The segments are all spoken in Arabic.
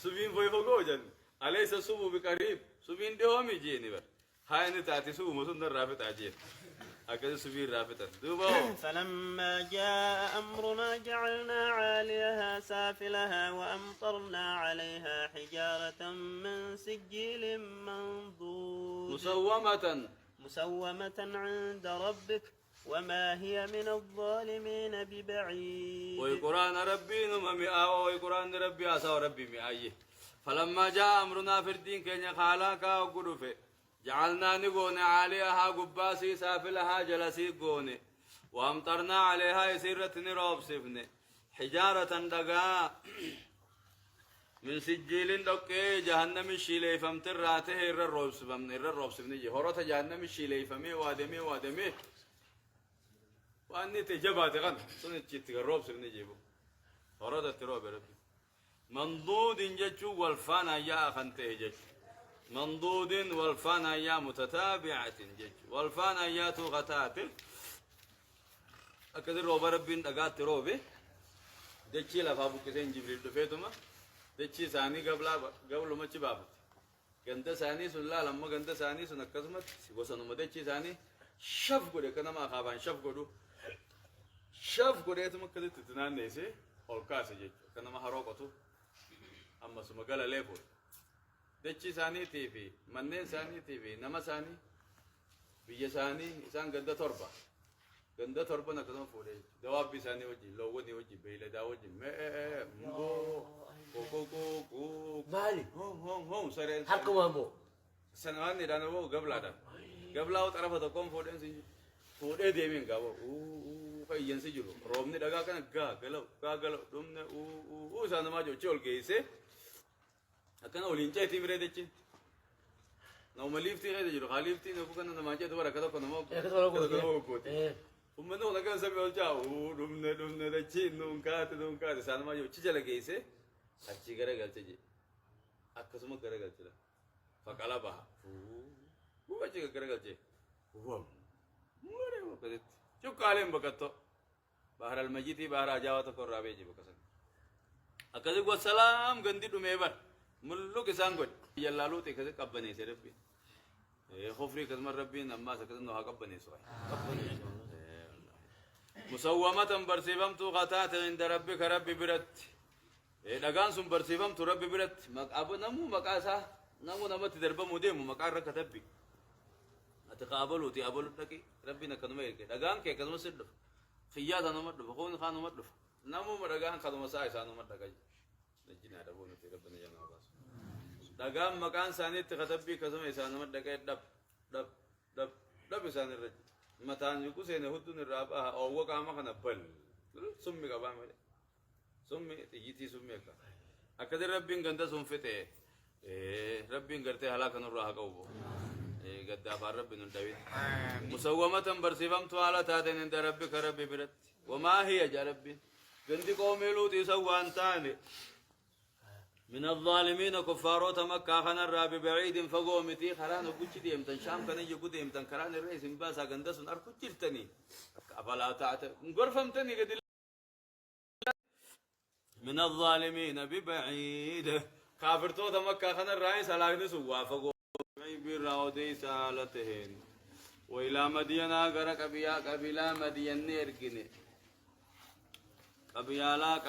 سبين فوي فوجن أليس سبو بقريب سبين دوامي جيني بر هاي نتاتي سبو مسند الرافت عجيب هكذا سبين رافتا دوبا فلما جاء أمرنا جعلنا عاليها سافلها وأمطرنا عليها حجارة من سجيل منضود مسومة عند ربك وما هي من الظالمين ببعيد. ويقران ربي نمي ويقران ربي أسا ربي مئيه فلما جاء أمرنا في الدين كن خالاكا وقرفه جعلنا نقون عليها قباسي سافلها جلسي قوني وامطرنا عليها يسيرة نروب سفني حجارة دقاء من سجيل دقي جهنم الشيلي فمتراته الروب سفني هورة جهنم الشيلي فمي وادمي وأني تجبات غن سنة جيت الروب سفني جيبو هورة التروب ربي منضود جتشو والفانا يا خنته جتشو منضود والفانا يا متتابعة جج والفانا يا توغتات أكثر روب ربين أقات روبه دتشي لفابو كسين جبريل دفيتما دتشي ثاني قبل ما تشبابت جنت ثاني سن لا لما جنت ثاني سن كسمت وسنو مدتشي ثاني شف قدي كنا ما خابان شف قدي تم كده تتنان نيسي أولكاس جج كنا ما هروقتو أما سمقلا ليفو دچي ثاني تيفي منين ثاني تيفي نما ثاني بيجي ثاني إنسان غندا تربة نكذب فوري دواب بي ثاني وجي لووني وجي بيلا دا وجي كو مالي هم سرين حقه مامو سنواني دانا وو قبل أو طرفة تقوم فوري إنسي فوري ديمين قابو فاي ينسي جلو رومني دقا كان قالو دومنا سانا ما جو چول كيسي أكنا أولين جاي تيم ريدتشين نوم ليفتي هذا جرو خاليفتي نبغى نما جاي دوباره كذا كنا ما كذا كوتي ومن هنا كان سبب الجاو دومنا دتشين نونكات سان ما جو تيجي لقيسه أشي كره قلتي أكسمو كره قلتي فكلا بها هو أشي كره قلتي هو مرة ما كذا شو كلام بكتو بحر المجيد بحر أجاوات كورابي جي بكسر أكذب والسلام غندي دوميبر ملو كسان قد يلالو تكذب كبني سربي خفري كذمر ربي نما سكذب نها كبني سوي مسومة برسيبم تو غتات عند ربك ربي برت دغان سم برسيبم تو ربي برت أبو نمو مقاسا نمو نمت درب مودي مو مقار كتبي أتقابلوا تقابلوا تكي ربي نكنمي دغان كي كذم سد خيات نمت بخون خان نمت نمو مرغان كذم ساي سان نمت دغاي نجينا دبونو تي ربنا جنا باس دغام مكان ثاني تكتبي كذم سان نمت دغاي دب سان الرج متان يكو سين هدون الرابع أو وقام خنا بل سمي كبام سمي تيجي سمي كا أكثر ربين غندا سمفته ربين غرتي هلاك نروح كوبو قد أبار ربنا الدويد مسومة برسيفم توالة تاتين عند ربك ربي برت وما هي يا ربي غندي قومي لوط يسوى أنتاني من الظالمين كفارات مكة خنا الرابي بعيد فقومتي خلان وكتشتي امتن شام كان يجود امتن كران الرئيس مباسا غندسون أركو تشتني أفلا تعتب غرفمتني قد من الظالمين ببعيد كافر توتا مكة خنا الرئيس على نسوا فقومي براودي سالتهن وإلى مدينة غرق قبيلة مدين نيركني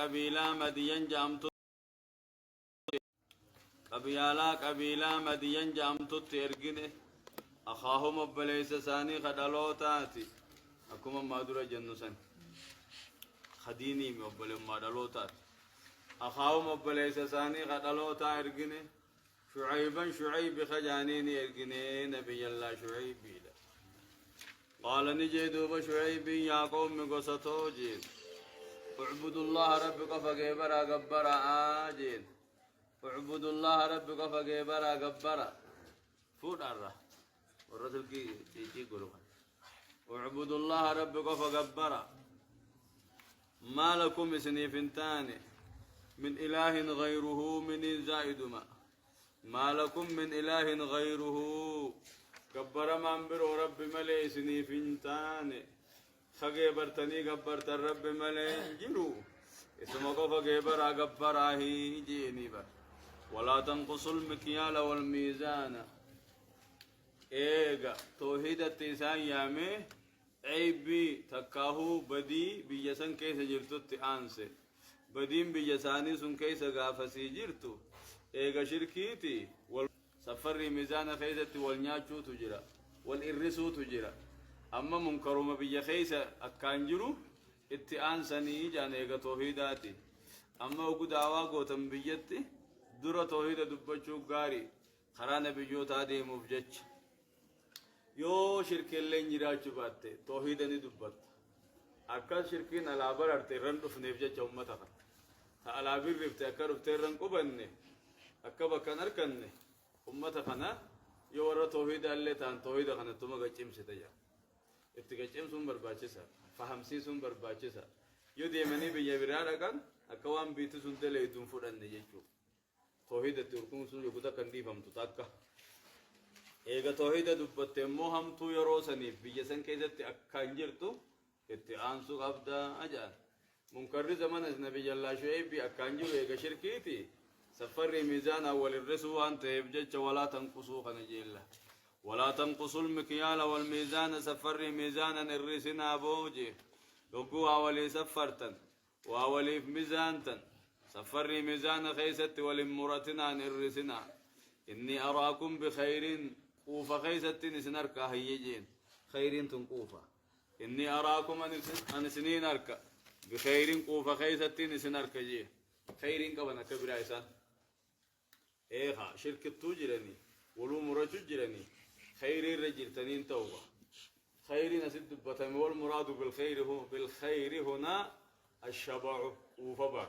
قبيلة مدين جامتو قبيلة مدين جامتو تيرجنه أخاهم أبليس ساني خدالوتاتي أكما مادورة جنوسان خديني مبلي مادالوتات أخاهم أبليس ساني خدالوتا إرجنه شعيب خجانين إرجنه نبي الله شعيب بيدا قال نجدوا بشعيب يا قوم قصتو جين اعبدوا الله ربك فكبر غبر آجين اعبدوا الله ربك فكبر غبر فود الرا والرسول كي يقولوا اعبدوا الله ربك فكبر ما لكم سنيفنتان من إله غيره من زائد ما لكم من إله غيره كبر من بر رب ملئ سنيفنتان خجبرتني كبرت الرب ملئ جلو اسمه فكبر غبر هي جيني بر ولا تنقصوا المكيال والميزان إيجا توحيد التيسان يامي عيبي تكاهو بدي بيجسن كيس جرتو تأنسي بدين بيجساني سن كيس غافسي جرتو إيجا شركيتي سفري ميزان خيزتي والنياچو تجرا والإرسو تجرا أما منكرم بيجا خيس أكانجرو اتأنسني جان إيجا توحيداتي أما وقود آواغو تنبيجتي درا توحيد دبچو غاري خران بيجوتا دي مفجج yoo shirkiillee jiraachuu baatte toohidani dubbatta akka shirkiin alaabaa arte irran dhufneef jecha ummata kana ta alaabin rifte akka dhufte irran qubanne akka bakkan arkanne ummata kana yoo warra toohidaallee ta'an toohida kanattuma gaccimsite jira itti gaccimsuun barbaachisa fahamsiisuun barbaachisa yoo deemanii biyya biraa dhaqan akka waan biitti sun daleeyduun fudhanne jechuu toohidatti urkumsuun yoo guta kan dhiifamtu takka eega toohida dubbatte immoo hamtuu yeroo saniif biyya san keessatti akkaan jirtu itti aansuu qabda ajaan munkarri zamana nabi jalla shuaybi akkaan jiru eega shirkiiti safarri miizaana walirrisuu waan ta'eef jecha walaa tanqusuu kana jeella walaa tanqusul mikyaala wal miizaana safarri miizaanan irrisinaa booje yogguu waa walii saffartan waa waliif miizaantan safarri miizaana keessatti walin muratinaan irrisinaa inni araakum bikhayrin قوفا خيستين سنركا هيجين خيرين تنقوفا إني أراكم أن سنين أركا بخير قوفا خيستين سنركا جي خيرين كبنا كبير عيسان إيها شركة تجرني ولو مرة تجرني خير الرجل تنين توبة خيرين أسد بتم والمراد بالخير هنا الشبع قوفا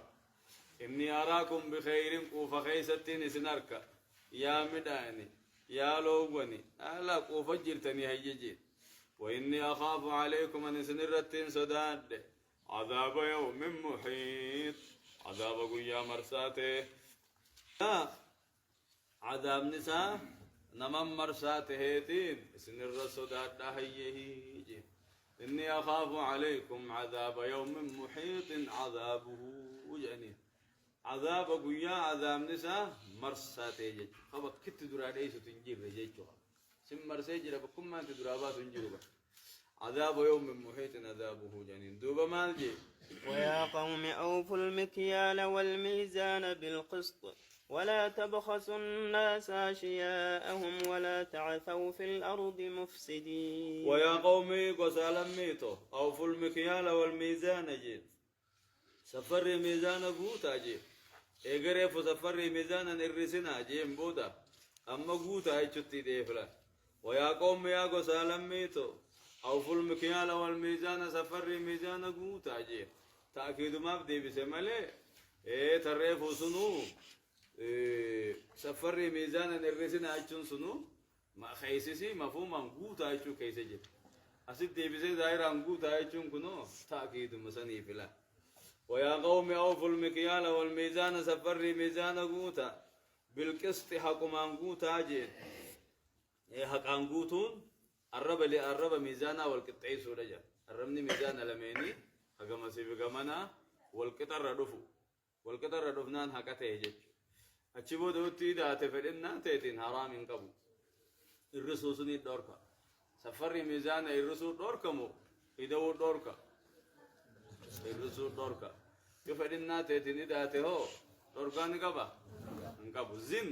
إني أراكم بخير قوفا خيستين سنركا يا مداني يا لوغني ألا كوفجرتني هيجي وإني أخاف عليكم أن سنرتين سداد عذاب يوم محيط عذاب قيا مرساته عذاب نساء نمم مرساته هيتين سنر سداد هيجي إني أخاف عليكم عذاب يوم محيط عذابه جنين عذاب قويا عذاب نساء مرساته جج خبط كت دراديس تنجير جيجوها سم مرسيجر بكم ما انت درابات تنجيرها عذاب يوم محيط عذابه جنين دوبا مالجي ويا قوم أوفوا المكيال والميزان بالقسط ولا تبخسوا الناس أشياءهم ولا تعثوا في الأرض مفسدين ويا قومي قسالا ميتو أوفوا المكيال والميزان جيد سفر ميزان قوتا جيد اگر فسفر ميزان الرسنا جيم بودا اما غوتا ايچتي ديفلا ويا قوم يا غسالم ميتو او فل مكيال والميزان سفر ميزان غوتا جي تاكيد ما بدي بسمله اي تريف سنو سفر ميزان الرسنا ايچن سنو ما خيسسي مفهوم غوتا ايچو كيسجي اسيد دي بيزي داير غوتا ايچن كنو تاكيد مسني فلا ويا قوم أوفوا المكيال والميزان سفري ميزان قوتا بالقسط حكما قوتا جين حقا قوتون الرب للرب ميزانا والقطعي سورجا الرمني ميزان لميني حقا مسيب قمنا والقطر ردفو والقطر ردفنان حقا تيجج أتشبو دوتي دا تفرنا تيتين حرام قبو الرسوسني دوركا سفري ميزان الرسول دوركا مو إدو دوركا الرسول دوركا كيف إننا تأتي نداته هو دوركان كبا نكبو زين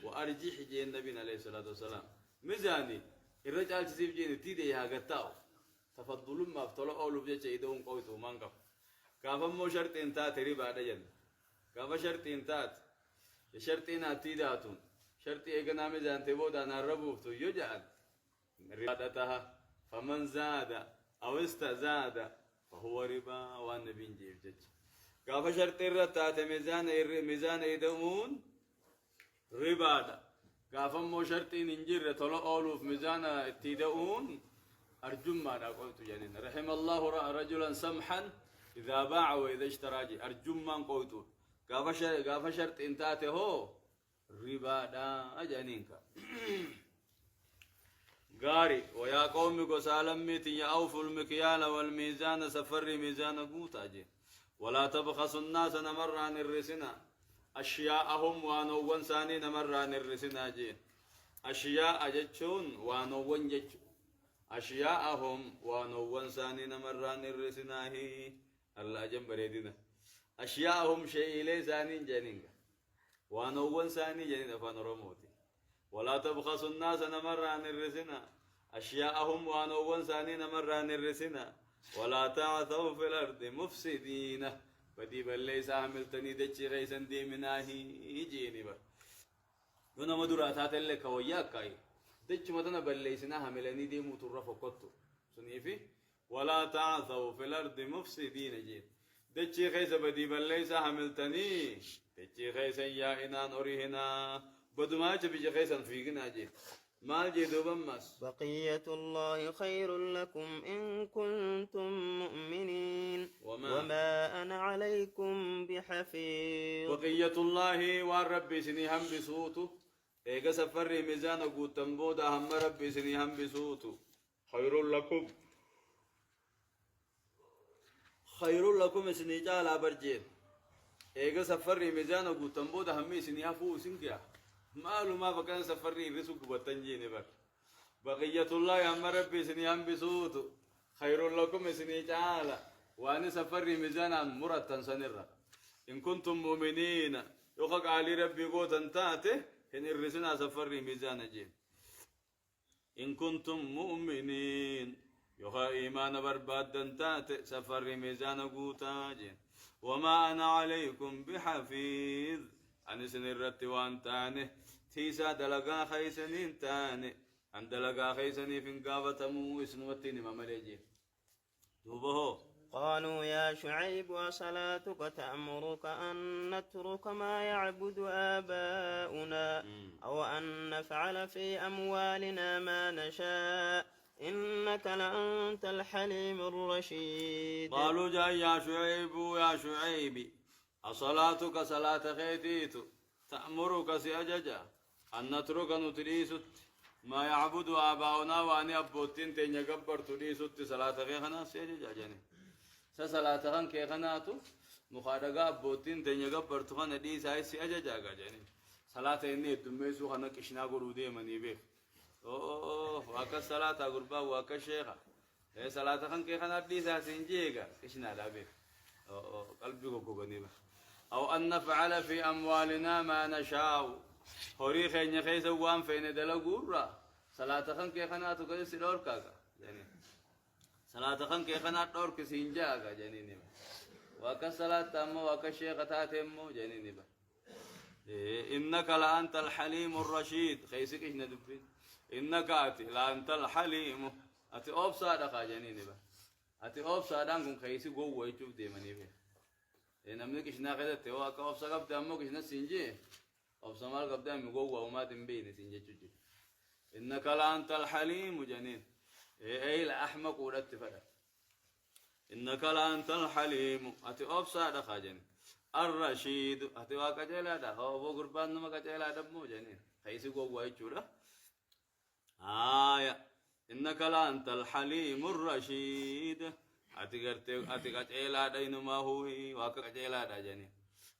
وأرجح جي النبي عليه الصلاة والسلام ميزاني الرجال تسيب جيني تيدي يا قتاو تفضل ما افتلوا أولو بجيش إيدون قويتو مانكب كافا مو شرط انتات ريبا دجن كافا شرط انتات شرط انات تيداتون شرط إيقنا ميزان تبودا ناربوف تو يجعل ريادتها فمن زاد أو استزاد فهو ربا والنبي نجيب جج قاف شرط الرتات ميزان يدمون ربا دا قاف مو شرط ننجر طلع أولوف ميزان تيدؤون أرجم ما دا قلت جنين رحم الله رجلا سمحا إذا باع وإذا اشترى أرجم ما قلت قاف شرط انتاته هو ربا دا أجنينك غاري ويا قوم قسالم ميتي أوفوا المكيال والميزان سفر ميزان قوتا جي ولا تبخسوا الناس نمر عن الرسنا أشياءهم وانوان ثاني نمران الرسنا جين أشياء جتشون وانوان جتشون أشياءهم وانوان ثاني نمران الرسنا هي الله جنب بريدنا أشياءهم شيء لي ثاني جنين وانوان ثاني جنين أفان رموتي ولا تبخسوا الناس نمران الرسنا أشياءهم وانوان ثاني نمران الرسنا ولا تعثوا في الأرض مفسدين بدي بلي سامل تني دچي غيسن دي مناهي يجيني بر يونا مدراتات اللي كوياك كاي دچ متنا بلي سنا هملني دي مترف قطو سنيفي ولا تعثوا في الأرض مفسدين جين دچي غيس بدي بلي سامل تني دچي غيسن يا إنان أريهنا بدما بيجي غيسن فيقنا جين مال جدوبا مس بقية الله خير لكم إن كنتم مؤمنين وما أنا عليكم بحفيظ بقية الله والرب سنيهم بسوتو إيجا سفر ميزان قوتن بودا هم رب سنيهم بسوتو خير لكم سنيجا لا برجين إيجا سفر ميزان قوتن بودا هم سنيها فو سنكيا مالو ما فكان سفرني رسوك بتنجيني بر بقية الله هم ربي سنيهم بسوتو خير لكم سني تعالى وأنا سفرني ميزانا مرتا سنرا إن كنتم مؤمنين يقق علي ربي قوتا تاته إن الرسنا سفرني ميزانا جين إن كنتم مؤمنين يقق إيمان بربادا تاته سفرني ميزانا قوتا جين وما أنا عليكم بحفيظ أنا سنرت وان تاني تيسا دلقا خيسنين تاني عن دلقا خيسني في انقافة مو اسنوتيني ما مليجين دوبه قالوا يا شعيب وصلاتك تأمرك أن نترك ما يعبد آباؤنا أو أن نفعل في أموالنا ما نشاء إنك لأنت الحليم الرشيد قالوا جاء يا شعيب أصلاتك صلاة خيتيت تأمرك سيأججا أن نترك نتريست ما يعبد آباؤنا وأن أبوتين تين يقبر تريست صلاة خيخنا سيأججا جاني صلاة خان كيخناتو مخارجا أبوتين تين يقبر تخان دي ساي سيأججا جاني صلاة إني الدميسو خنا كشنا قرودي مني بيخ واكا صلاة قربا واكا شيخا صلاة خان كيخنا دي ساي سنجيغا كشنا لا بيخ قلبي كوكو أو أن نفعل في أموالنا ما نشاء هوري خين يخيس وان فين دلقورا صلاة خن كي خنات كذا سلور كاكا يعني صلاة خن كي خنات دور كسينجاكا جنيني واك صلاة تامو واك شيخ تاتمو جنيني با إنك لأنت الحليم الرشيد خيسك إيش ندبين إنك أتي لأنت الحليم أتي أوب صادقا جنيني با أتي أوب صادقا خيسي قوة يشوف دي مني بيه نمني كشنا كده توا كأوف سقف تامو كشنا سينجي أوف سمال قبل تامو جوا وما تنبين سينجي تجي إنك لأنت الحليم جنين أي الأحمق ولدت فدا إنك لأنت الحليم أتي أوف صادق جنين الرشيد أتي واكجلا ده هو بقربان ما كجلا ده مو جنين خيسي جوا يجورا إنك لأنت الحليم الرشيد أتقتيلا دين ما هو واكتيلا دا جاني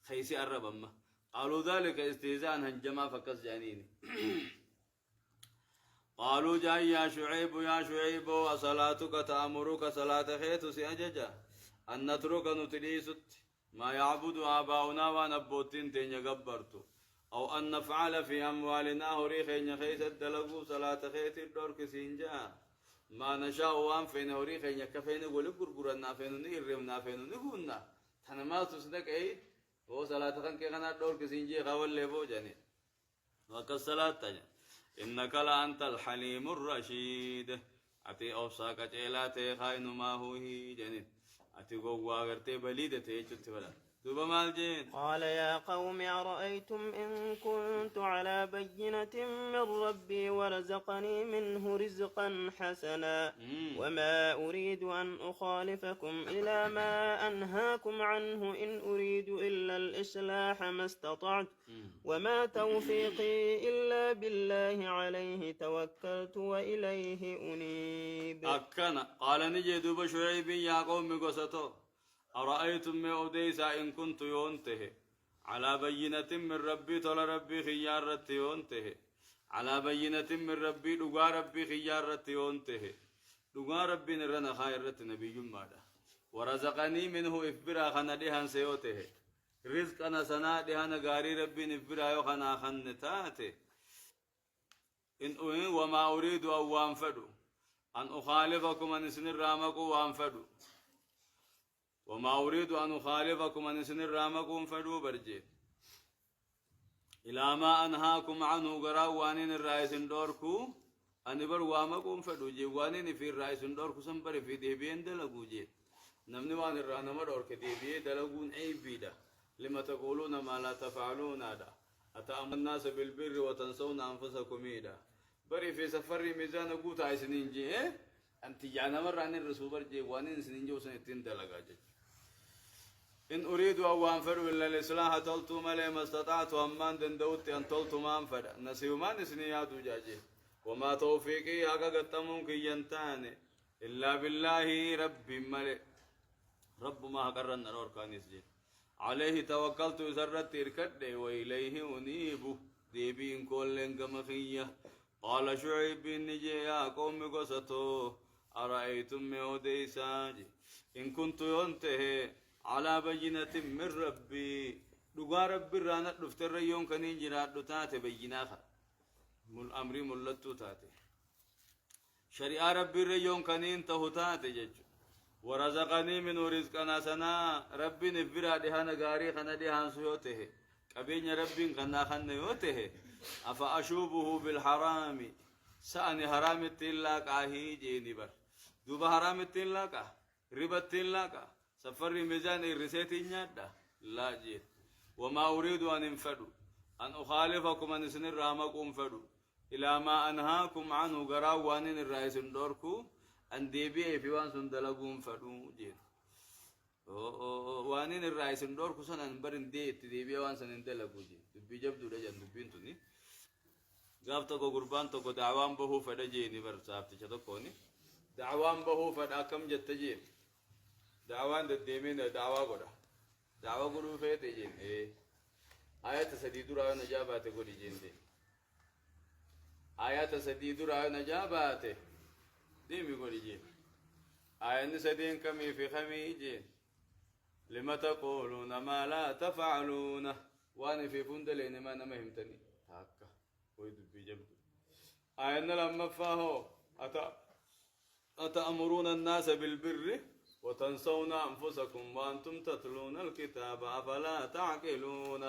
خيسي الرب أما قالوا ذلك استهزاء هنجما فكس جانيني قالوا جاي يا شعيب وصلاتك تأمرك صلاة خيت سيأججا أن نترك نتليست ما يعبد آباؤنا ونبوتين تين يقبرتو أو أن نفعل في أموالنا هريخين خيس الدلقو صلاة خيت الدورك سينجا ما نشاء وان فين هوري خين يكفين يقول غرغرنا فين نيرمنا فين نغونا تنما تصدق اي هو صلاه كان كنا دور كسينجي قول لبو جاني وكالصلاه تجا انك لانت الحليم الرشيد اتي اوساك جيلاتي خاين ما هو هي جاني اتي غوا غرتي بليدتي چتبلا قال يا قوم أرأيتم إن كنت على بينة من ربي ورزقني منه رزقا حسنا وما أريد أن أخالفكم إلى ما أنهاكم عنه إن أريد إلا الإصلاح ما استطعت وما توفيقي إلا بالله عليه توكلت وإليه أنيب قال نجد بشعيب يا قوم قصته أرأيتم ما أوديس إن كنت ينته على بينة من ربي طول ربي خيار رتيونته على بينة من ربي دعاء ربي خيار رتيونته دعاء ربي نرنا خير رت نبي جمادا ورزقني منه إفبرا خنا دهان سيوته رزق أنا سنا دهان غاري ربي نفبرا يو خنا خنتاته إن وما أريد أن وانفدوا أن أخالفكم أن سنر رامكم وانفدوا وما أريد أن أخالفكم أن سنر رامكم فدوا برجي إلى ما أنهاكم عنه قراء وانين الرئيس دوركو أن بر وامكم فدوا جي وانين في الرئيس دوركو سنبر في ديبين دلقو جي نمني وان الرانما دورك ديبين دلقون أي بيدا لما تقولون ما لا تفعلون هذا أتأمن الناس بالبر وتنسون أنفسكم إيدا بري في سفر ميزان قوت عايزين جي أنت جانا مرة عن الرسول برجي وانين سنين جو سنتين دلقا جي إن أريد أن أنفر إلا الإصلاح طلت ملي ما استطعت أمان دن دوت أن طلت ما أنفر نسيومان سنيات جاجي وما توفيقي حقا قتمون كي ينتاني إلا بالله رب ملي رب ما قرن نور كانيس جي عليه توكلت زرت إركد وإليه أنيب ديبين كولن كمخية قال شعيب نجي يا قوم قصتو أرأيتم موديساجي إن كنت ينتهي على بينة من ربي دعا ربي رانا دفتر يوم كنين جرات دتات بيناها مل أمري ملتو تاتي شريعة ربي يوم كنين تهتات جج ورزقني من رزقنا سنا ربي نفرا دهان غاري خنا دهان سيوته كبين ربي خنا خنا يوته أفأشوبه بالحرام سأني حرام التلاك عهي جيني بر دوبا حرام التلاك ربا التلاك سفر ميزان الرسيت نيادا لا جيت وما أريد أن انفدوا أن أخالفكم أن سنر رامكم فدوا إلى ما أنهاكم عنه قراء وانين الرئيس دوركو أن ديبي في وان سندلقون فدوا جيت وانين الرئيس دوركو سنن برن ديت ديبي وان سندلقو جيت دبي جبدو لجن دبين توني قابتكو قربان تكو دعوان بهو فدا جيني برسابتي شتكوني دعوان بهو فدا كم جت جيت دعوان الديمين دعوة قدا دعوة قدو فيه تجين آيات سديد رأي نجابات قد جين دي آيات سديد رأي نجابات ديمي قد جين آيات سدين كمي في خمي جين لما تقولون ما لا تفعلون وانا في فندلين ما نمهمتني هكا ويدو بجبدو آيات لما فاهو أتأمرون الناس بالبر وتنسون أنفسكم وأنتم تتلون الكتاب أفلا تعقلون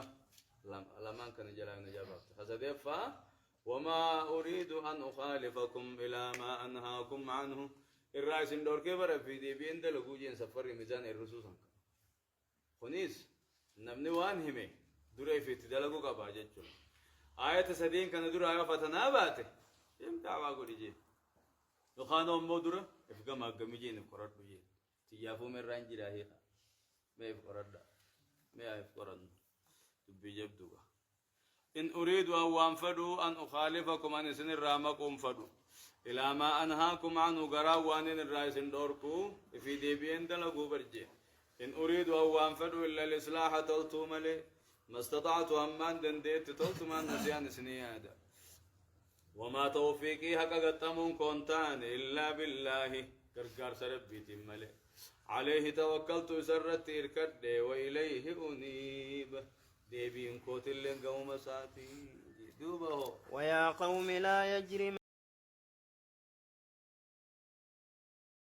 لما كان جلال نجابة فسدفا وما أريد أن أخالفكم إلى ما أنهاكم عنه الرئيس دور كبر في دي بين دلقوجين سفر ميزان الرسول خنيس نمني وانهمي دري في تدلقو كباجة آية سدين كان دور آية فتناباته يمتع واقول جي يخانوا مودرة إفقام أقمجين فرد بجين تيافو من رانجي راهي ما يفقرد ما يفقرد تبيجبدوا إن أريد أن أنفدوا أن أخالفكم أن سنر رامكم فدوا إلى ما أنهاكم عنه قراء وانين الرئيس دوركو في ديبين دلقوا برجي إن أريد أن أنفدوا إلا الإصلاح تلتو ملي ما استطعت أمان دنديت تلتو من نسيان سنيادا وما توفيقي حقا قتمون كونتان إلا بالله كرقار سربيتي ملي عليه توكلت سرت إركد وإليه أنيب ديبين كوتل قوم ساتي دوبه ويا قوم لا يجرم